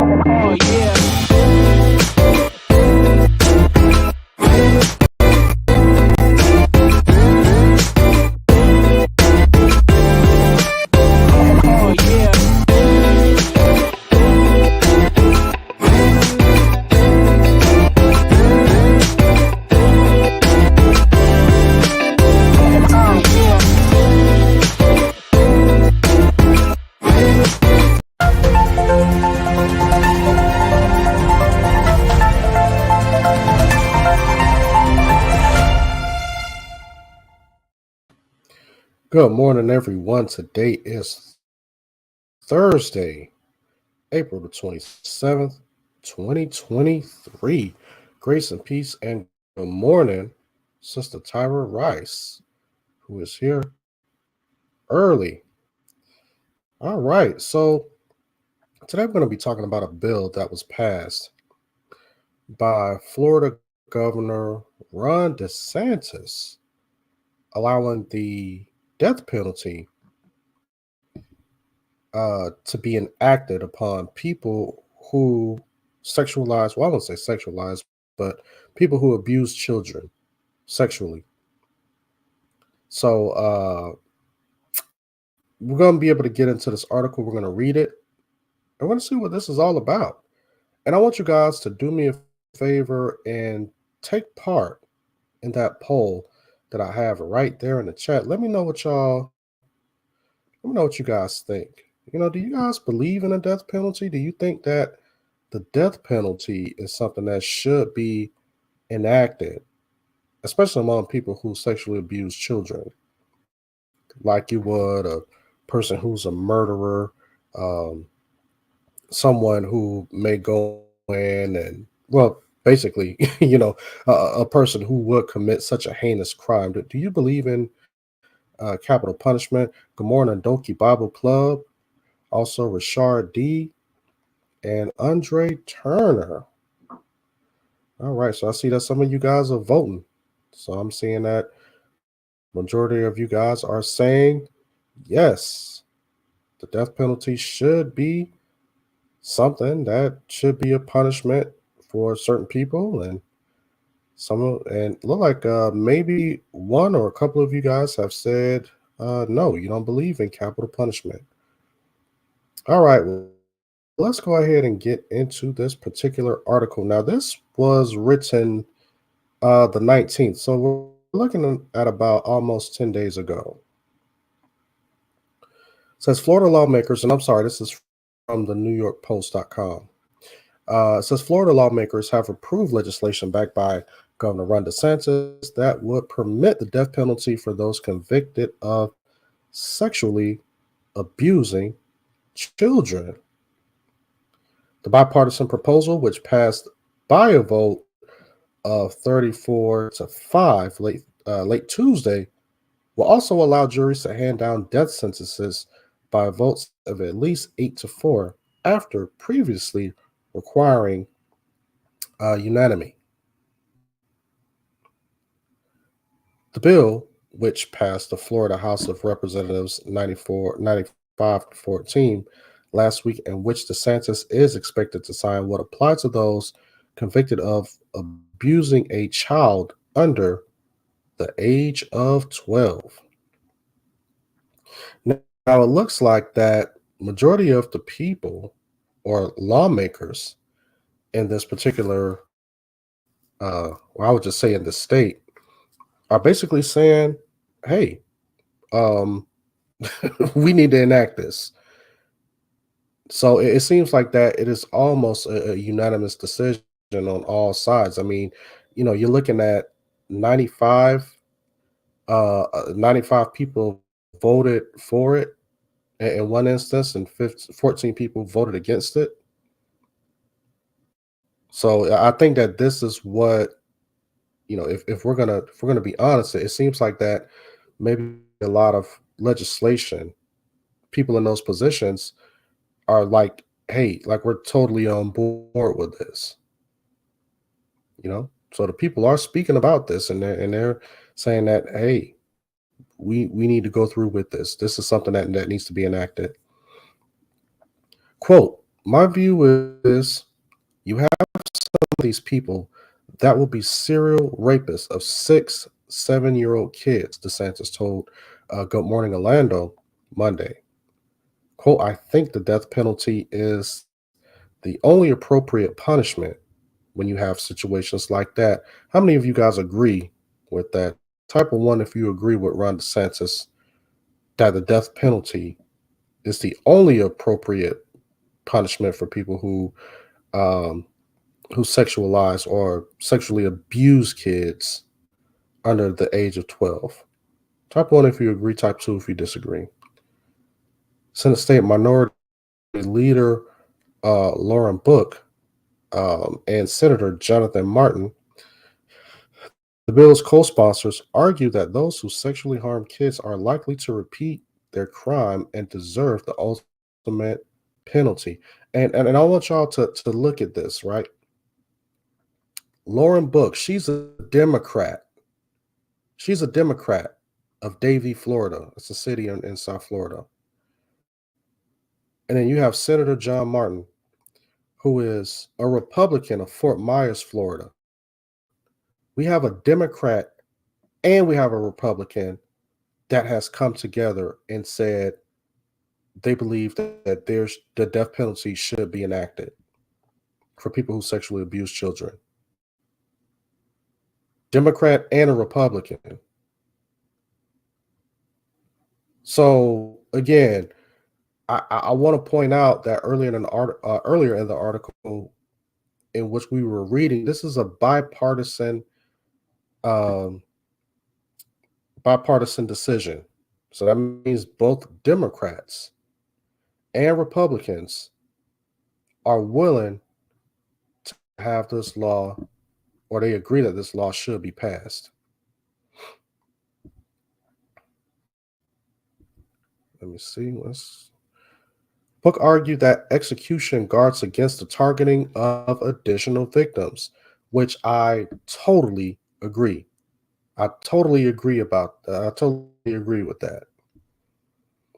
Oh yeah. Oh yeah. Oh yeah. Good morning, everyone. Today is Thursday, April the 27th, 2023. Grace and peace and good morning, Sister Tyra Rice, who is here early. All right, so today we're going to be talking about a bill that was passed by Florida Governor Ron DeSantis, allowing the death penalty to be enacted upon people who sexualize, well, I won't say sexualize, but people who abuse children sexually. So we're going to be able to get into this article. We're going to read it. I want to see what this is all about. And I want you guys to do me a favor and take part in that poll that I have right there in the chat. Let me know what you guys think. Do you guys believe in a death penalty? Do you think that the death penalty is something that should be enacted, especially among people who sexually abuse children, like you would a person who's a murderer, um, someone who may go in and, well, basically, a person who would commit such a heinous crime. Do you believe in capital punishment? Good morning, Donkey Bible Club. Also, Richard D. and Andre Turner. All right, so I see that some of you guys are voting. So I'm seeing that majority of you guys are saying yes, the death penalty should be something that should be a punishment for certain people, and look like maybe one or a couple of you guys have said no, you don't believe in capital punishment. All right, well, let's go ahead and get into this particular article. Now, this was written the 19th. So we're looking at about almost 10 days ago. It says Florida lawmakers, and I'm sorry, this is from the NewYorkPost.com. It says Florida lawmakers have approved legislation backed by Governor Ron DeSantis that would permit the death penalty for those convicted of sexually abusing children. The bipartisan proposal, which passed by a vote of 34-5 late Tuesday, will also allow juries to hand down death sentences by votes of at least 8-4 after previously requiring unanimity. The bill, which passed the Florida House of Representatives 95-14 last week, and which DeSantis is expected to sign, would apply to those convicted of abusing a child under the age of 12. Now, it looks like that majority of the people or lawmakers in this particular, I would just say in the state, are basically saying, hey, we need to enact this. So it seems like that it is almost a unanimous decision on all sides. I mean, you're looking at 95, 95 people voted for it in one instance, and 14 people voted against it. So I think that this is what, if we're gonna be honest, it seems like that maybe a lot of legislation, people in those positions are like, hey, like we're totally on board with this. So the people are speaking about this, and they're saying that, hey, we need to go through with this. This is something that needs to be enacted. Quote, My view is you have some of these people that will be serial rapists of 6, 7-year-old kids, DeSantis told Good Morning Orlando Monday. Quote, I think the death penalty is the only appropriate punishment when you have situations like that. How many of you guys agree with that? Type of one, if you agree with Ron DeSantis, that the death penalty is the only appropriate punishment for people um, who sexualize or sexually abuse kids under the age of 12. Type one if you agree, type two if you disagree. Senate State Minority Leader Lauren Book and Senator Jonathan Martin, the bill's co sponsors, argue that those who sexually harm kids are likely to repeat their crime and deserve the ultimate penalty. And I want y'all to look at this, right? Lauren Book, she's a Democrat. She's a Democrat of Davie, Florida. It's a city in South Florida. And then you have Senator John Martin, who is a Republican of Fort Myers, Florida. We have a Democrat and we have a Republican that has come together and said they believe that there's the death penalty should be enacted for people who sexually abuse children. Democrat and a Republican. So again, I want to point out that earlier in the article in which we were reading, this is a um, bipartisan decision. So that means both Democrats and Republicans are willing to have this law, or they agree that this law should be passed. Let me see. Book argued that execution guards against the targeting of additional victims, which I totally agree. I totally agree about that. I totally agree with that.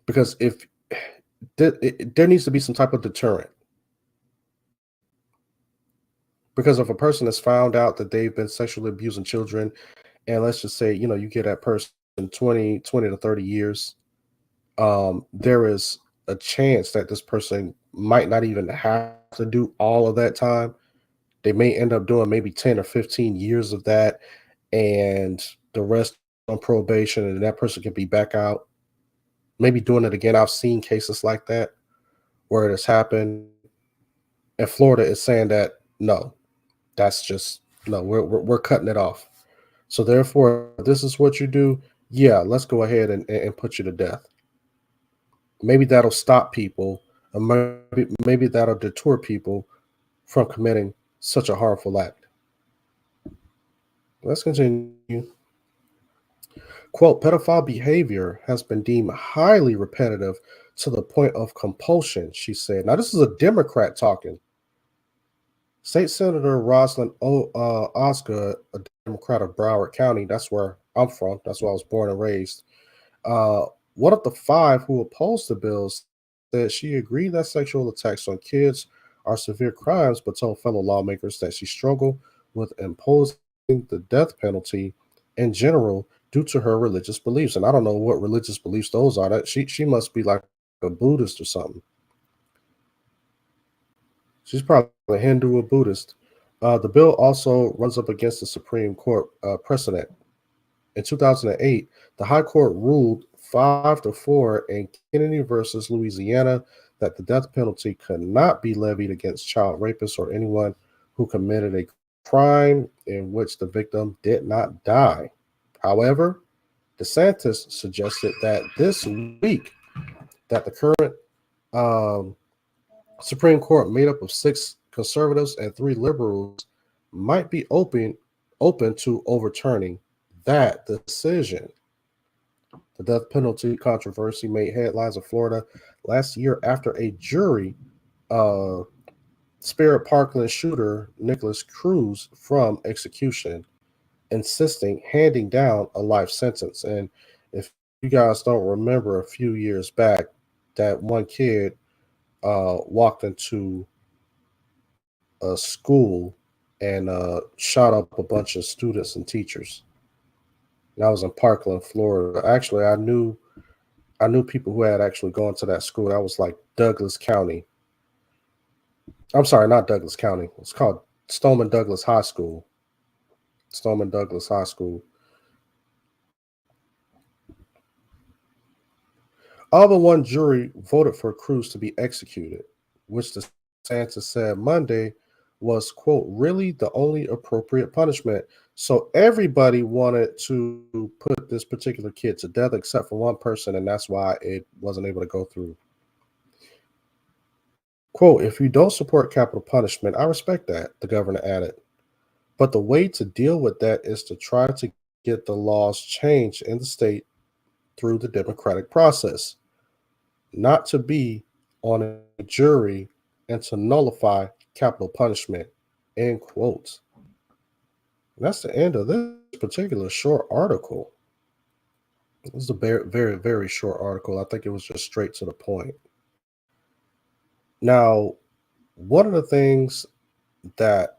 Because if there needs to be some type of deterrent. Because if a person has found out that they've been sexually abusing children, and let's just say, you get that person 20 to 30 years, there is a chance that this person might not even have to do all of that time. They may end up doing maybe 10 or 15 years of that, and the rest on probation, and that person can be back out, maybe doing it again. I've seen cases like that where it has happened. And Florida is saying that no, that's just no, we're cutting it off. So therefore, this is what you do. Yeah, let's go ahead and put you to death. Maybe that'll stop people, or maybe that'll deter people from committing such a harmful act. Let's continue. Quote, pedophile behavior has been deemed highly repetitive to the point of compulsion, she said. Now, this is a Democrat talking. State Senator Rosalind Osgood, a Democrat of Broward County, that's where I'm from, that's where I was born and raised. Uh, one of the five who opposed the bills said she agreed that sexual attacks on kids are severe crimes, but told fellow lawmakers that she struggled with imposing the death penalty in general due to her religious beliefs. And I don't know what religious beliefs those are. That she must be like a Buddhist or something. She's probably a Hindu or Buddhist. The bill also runs up against the Supreme Court precedent. In 2008, the High Court ruled 5-4 in Kennedy versus Louisiana that the death penalty could not be levied against child rapists or anyone who committed a crime in which the victim did not die. However, DeSantis suggested that this week that the current um, Supreme Court, made up of 6 conservatives and 3 liberals, might be open to overturning that decision. The death penalty controversy made headlines in Florida last year after a jury uh, spared Parkland shooter Nicholas Cruz from execution, insisting handing down a life sentence. And if you guys don't remember, a few years back, that one kid walked into a school and shot up a bunch of students and teachers. And I was in Parkland, Florida. Actually, I knew people who had actually gone to that school. That was like Douglas County. I'm sorry, not Douglas County. It's called Stoneman Douglas High School. Stoneman Douglas High School. All but one jury voted for Cruz to be executed, which DeSantis said Monday was, quote, really the only appropriate punishment. So everybody wanted to put this particular kid to death except for one person, and that's why it wasn't able to go through. Quote, if you don't support capital punishment, I respect that, the governor added. But the way to deal with that is to try to get the laws changed in the state through the democratic process, not to be on a jury and to nullify capital punishment, end quote. And that's the end of this particular short article. This is a very, very, very short article. I think it was just straight to the point. Now, one of the things that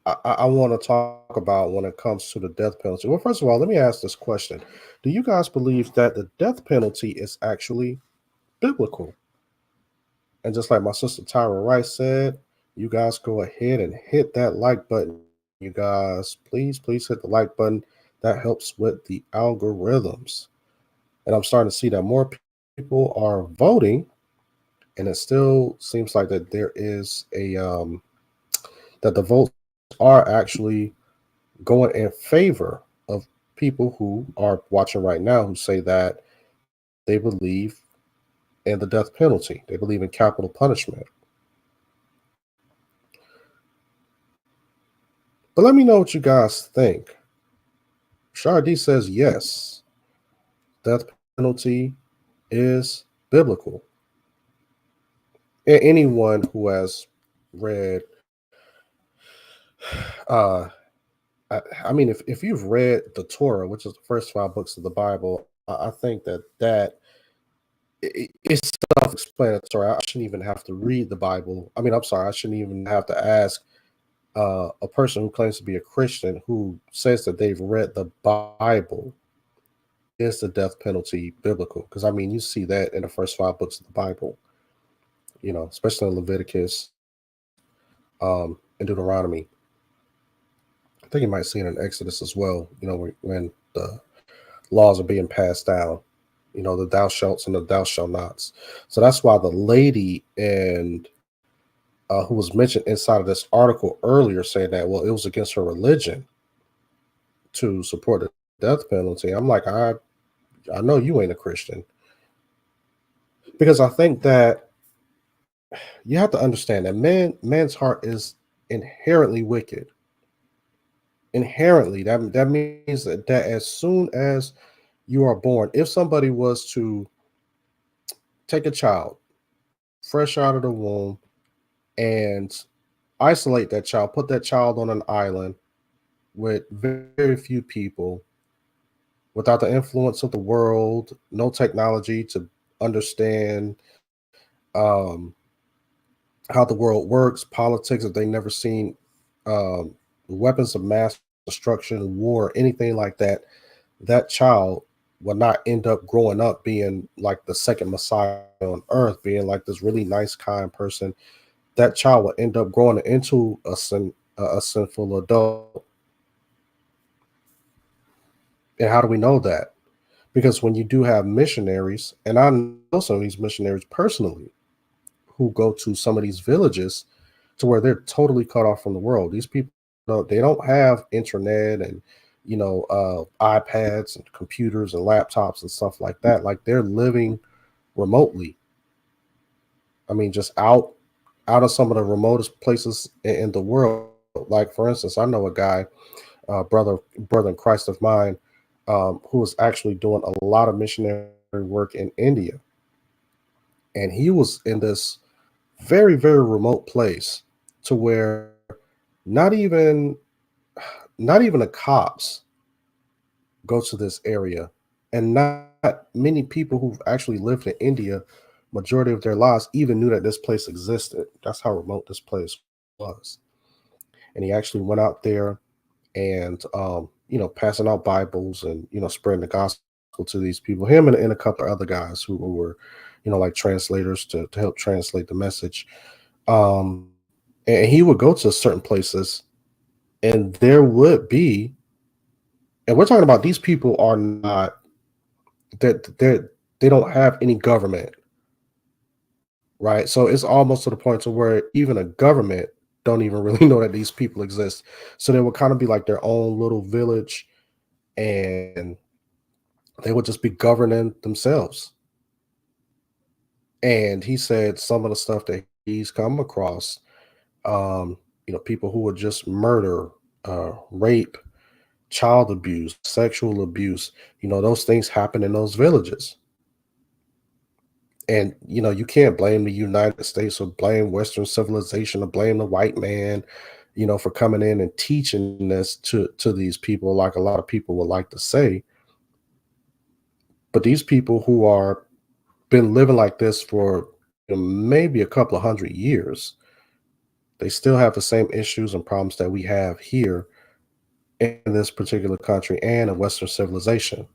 I want to talk about when it comes to the death penalty. Well, first of all, let me ask this question. Do you guys believe that the death penalty is actually biblical? And just like my sister Tyra Rice said, you guys go ahead and hit that like button. You guys, please hit the like button. That helps with the algorithms. And I'm starting to see that more people are voting, and it still seems like that there is that the votes are actually going in favor of people who are watching right now who say that they believe in the death penalty. They believe in capital punishment. But let me know what you guys think. Shardy says yes, death penalty is biblical. And anyone who has read, uh, I mean, if you've read the Torah, which is the first five books of the Bible, I think that it's self-explanatory. I shouldn't even have to read the Bible. I mean, I'm sorry, I shouldn't even have to ask a person who claims to be a Christian who says that they've read the Bible, is the death penalty biblical? Because I mean, you see that in the first five books of the Bible, especially in Leviticus, and Deuteronomy. I think you might see it in Exodus as well. When the laws are being passed down, the thou shalts and the thou shalt nots. So that's why the lady and who was mentioned inside of this article earlier saying that, well, it was against her religion to support the death penalty. I'm like, I know you ain't a Christian, because I think that you have to understand that man's heart is inherently wicked. Inherently, that means that as soon as you are born, if somebody was to take a child fresh out of the womb and isolate that child, put that child on an island with very few people, without the influence of the world, no technology to understand how the world works, politics, if they never seen um, weapons of mass destruction, war, anything like that, that child will not end up growing up being like the second Messiah on earth, being like this really nice, kind person. That child will end up growing into a sinful adult. And how do we know that? Because when you do have missionaries, and I know some of these missionaries personally, who go to some of these villages to where they're totally cut off from the world. These people, they don't have internet and iPads and computers and laptops and stuff like that. Like they're living remotely. I mean, just out of some of the remotest places in the world. Like for instance, I know a guy, brother in Christ of mine, who is actually doing a lot of missionary work in India, and he was in this very, very remote place to where not even not even the cops go to this area, and not many people who've actually lived in India majority of their lives even knew that this place existed. That's how remote this place was. And he actually went out there and passing out Bibles and spreading the gospel to these people. Him and a couple of other guys who were like translators to help translate the message. Um, and he would go to certain places, and there would be, and we're talking about these people are not that they don't have any government, right? So it's almost to the point to where even a government don't even really know that these people exist. So they would kind of be like their own little village, and they would just be governing themselves. And he said some of the stuff that he's come across, people who would just murder, rape, child abuse, sexual abuse, those things happen in those villages. And you can't blame the United States or blame Western civilization or blame the white man, for coming in and teaching this to these people, like a lot of people would like to say. But these people who are been living like this for maybe a couple of 100 years, they still have the same issues and problems that we have here in this particular country and in Western civilization.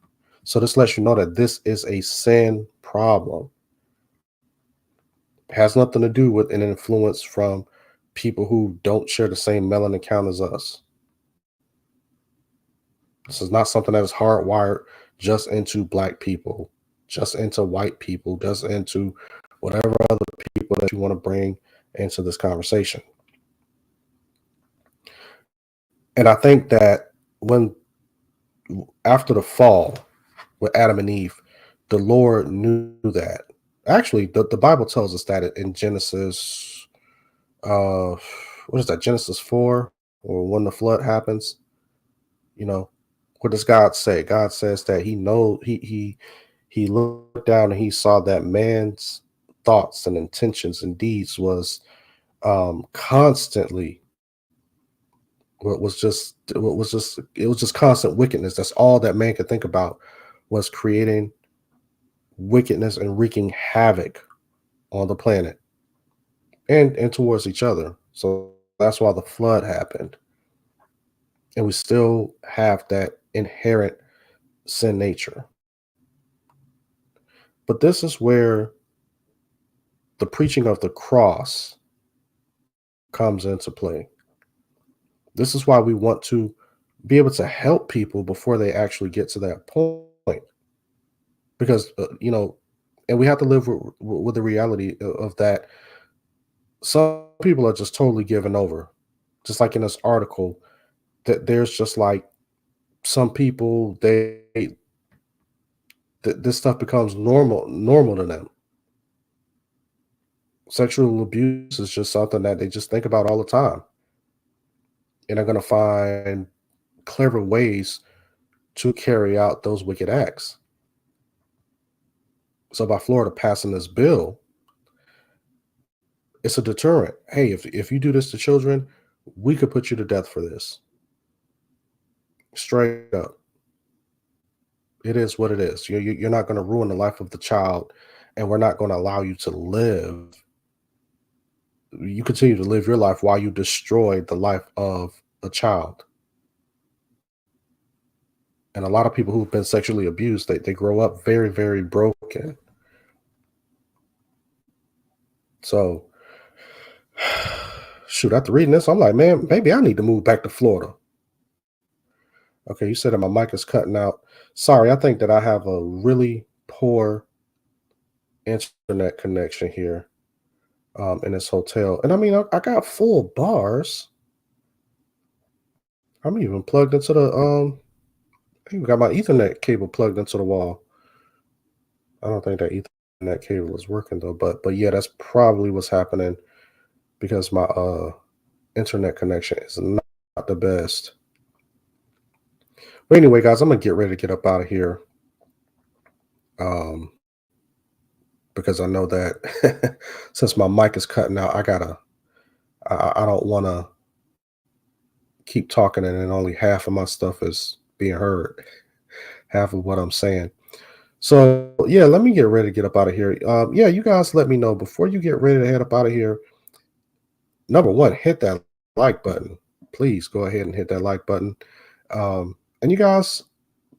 So this lets you know that this is a sin problem. It has nothing to do with an influence from people who don't share the same melanin count as us. This is not something that is hardwired just into black people, just into white people, just into whatever other people that you want to bring into this conversation. And I think that when after the fall with Adam and Eve, the Lord knew that. Actually, the Bible tells us that in Genesis, what is that? Genesis 4, or when the flood happens. You know, what does God say? God says that he looked down and he saw that man's thoughts and intentions and deeds was constantly it was just constant wickedness. That's all that man could think about, was creating wickedness and wreaking havoc on the planet and towards each other. So that's why the flood happened. And we still have that inherent sin nature. But this is where the preaching of the cross comes into play. This is why we want to be able to help people before they actually get to that point. Because, and we have to live with the reality of that. Some people are just totally given over. Just like in this article, that there's just like some people, this stuff becomes normal to them. Sexual abuse is just something that they just think about all the time. And they're going to find clever ways to carry out those wicked acts. So by Florida passing this bill, it's a deterrent. Hey, if you do this to children, we could put you to death for this. Straight up. It is what it is. You're not going to ruin the life of the child, and we're not going to allow you to live. You continue to live your life while you destroy the life of a child. And a lot of people who've been sexually abused, they grow up very, very broken. So, shoot, after reading this, I'm like, man, maybe I need to move back to Florida. Okay, you said that my mic is cutting out. Sorry, I think that I have a really poor internet connection here in this hotel. And I mean, I got full bars. I'm even plugged into I even got my Ethernet cable plugged into the wall. I don't think that Ethernet cable is working though, but yeah, that's probably what's happening because my internet connection is not the best. But anyway, guys, I'm gonna get ready to get up out of here. Um, because I know that since my mic is cutting out, I don't want to keep talking and then only half of my stuff is being heard, half of what I'm saying. So yeah, let me get ready to get up out of here. Yeah, you guys let me know before you get ready to head up out of here. Number one, hit that like button. Please go ahead and hit that like button. And you guys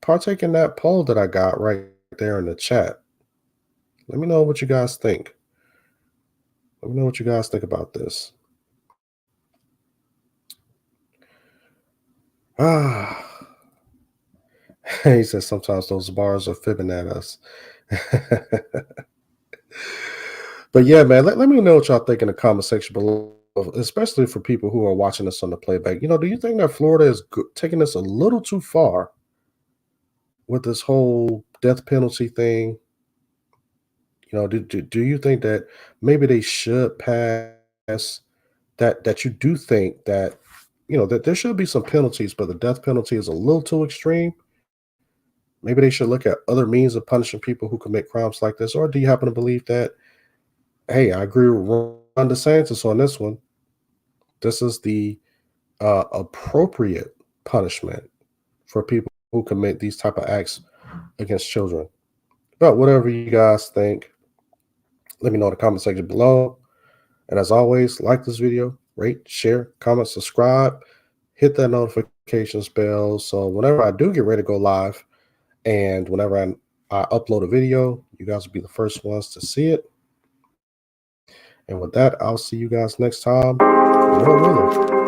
partake in that poll that I got right there in the chat. Let me know what you guys think. Let me know what you guys think about this. Ah, he says sometimes those bars are fibbing at us. But yeah, man, let me know what y'all think in the comment section below, especially for people who are watching this on the playback. Do you think that Florida is taking this a little too far with this whole death penalty thing? Do you think that maybe they should pass that you do think that that there should be some penalties, but the death penalty is a little too extreme? Maybe they should look at other means of punishing people who commit crimes like this. Or do you happen to believe that, hey, I agree with Ron DeSantis on this one. This is the appropriate punishment for people who commit these type of acts against children. But whatever you guys think, let me know in the comment section below. And as always, like this video, rate, share, comment, subscribe, hit that notifications bell. So whenever I do get ready to go live and whenever I upload a video, you guys will be the first ones to see it. And with that, I'll see you guys next time. Lord willing.